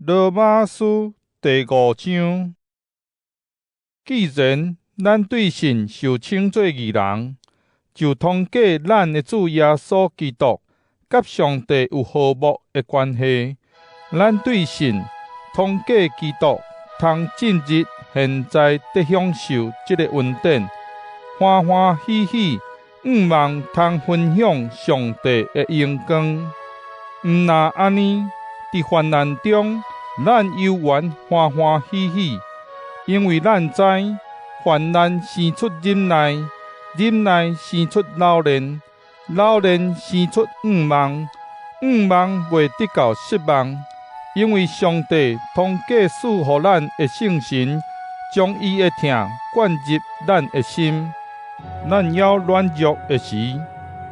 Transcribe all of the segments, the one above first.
罗马书第5章，既然咱对神受称作义人，就通过咱的主耶稣基督，甲上帝有和睦的关系。咱对神通过基督，通进入现在得享受这个恩典，欢欢喜喜，望通分享上帝的荣光。毋那安尼，伫患难中，咱犹原欢欢喜喜，因为咱知患难生出忍耐，忍耐生出老练，老练生出盼望，盼望袂得到失望。因为上帝通过赐予咱的圣神，将伊的疼灌入咱的心。咱要软弱的时，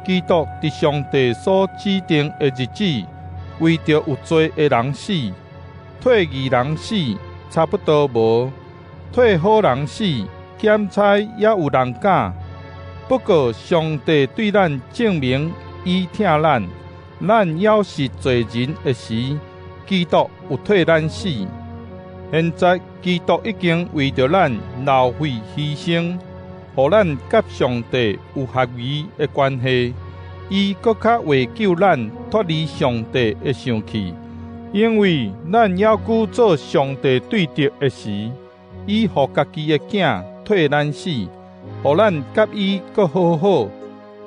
基督伫上帝所指定的日子，为着有罪的人死，替义人死差不多无，替好人死检猜也有人敢。不过上帝对咱证明伊疼咱，咱要是罪人的时，基督有替咱死。现在基督已经为着咱流血牺牲，互咱甲上帝有合宜的关系。伊搁较为救咱脱离上帝的生气，因为咱要久做上帝对敌的时，伊互家己的囝替咱死，互咱甲伊搁好好。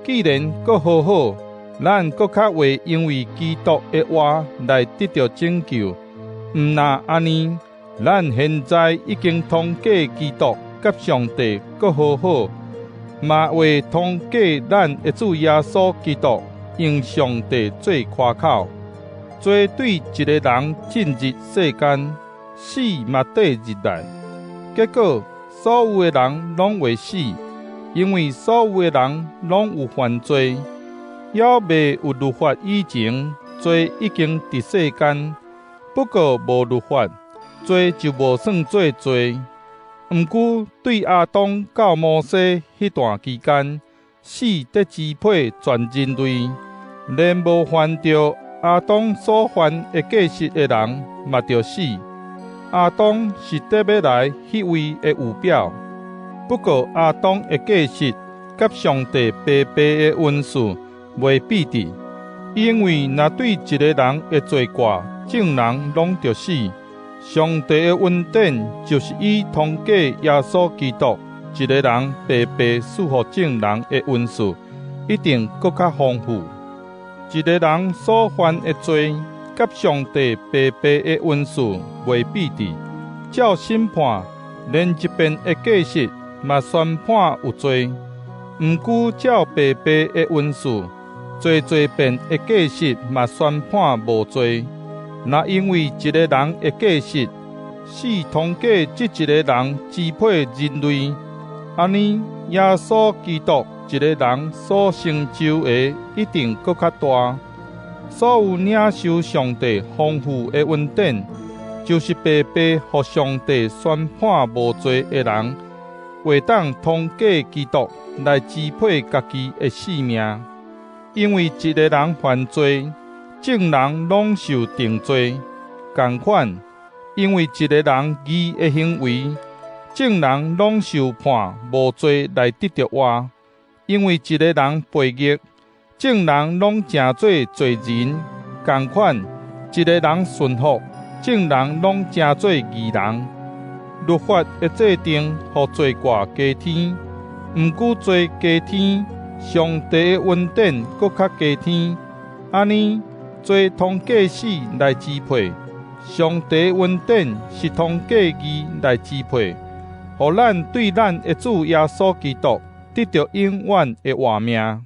既然搁好好，咱搁较会因为基督的话来得到拯救。毋那安尼，咱现在已经通过基督甲上帝搁好好，嘛会通过咱的主耶稣基督用上帝做夸口，做对一个人进入世间，死嘛缀入来。结果所有的人拢会死，因为所有的人拢有犯罪。还未有律法以前，罪已经伫世间。不过无律法，罪就无算做罪。毋过对亚当到摩西迄段期间，死得支配全人类，连无犯着亚当所犯的过失的人，嘛着死。亚当是得要来迄位的预表。不过亚当的过失，甲上帝白白的恩赐袂比抵，因为若对一个人的罪过，众人拢着死。上帝的恩典就是伊通过耶稣基督，一个人白白赐予众人的恩赐，一定搁较丰富。一个人所犯的罪，甲上帝白白的恩赐袂比抵。照审判，连一遍的过失嘛宣判有罪；毋过照白白的恩赐，多遍的过失嘛宣判无罪。那因为一个人的过失，死通过这一个人支配人类，安尼耶稣基督一个人所成就的一定搁较大。所有领受上帝丰富的恩典，就是白白互上帝宣判无罪的人，会当通过基督来支配家己的性命。因为一个人犯罪，众人拢受定罪。同款，因为一个人义的行为，众人拢受判无罪来得着活。因为一个人悖逆，众人拢成做罪人。同款，一个人顺服，众人拢成做义人。律法的制定，互罪过加添；毋过罪加添，上帝的恩典搁较加添。安尼，罪通过死来支配，上帝的恩典是通过义来支配，互咱对咱的主耶稣基督得到永远的活命。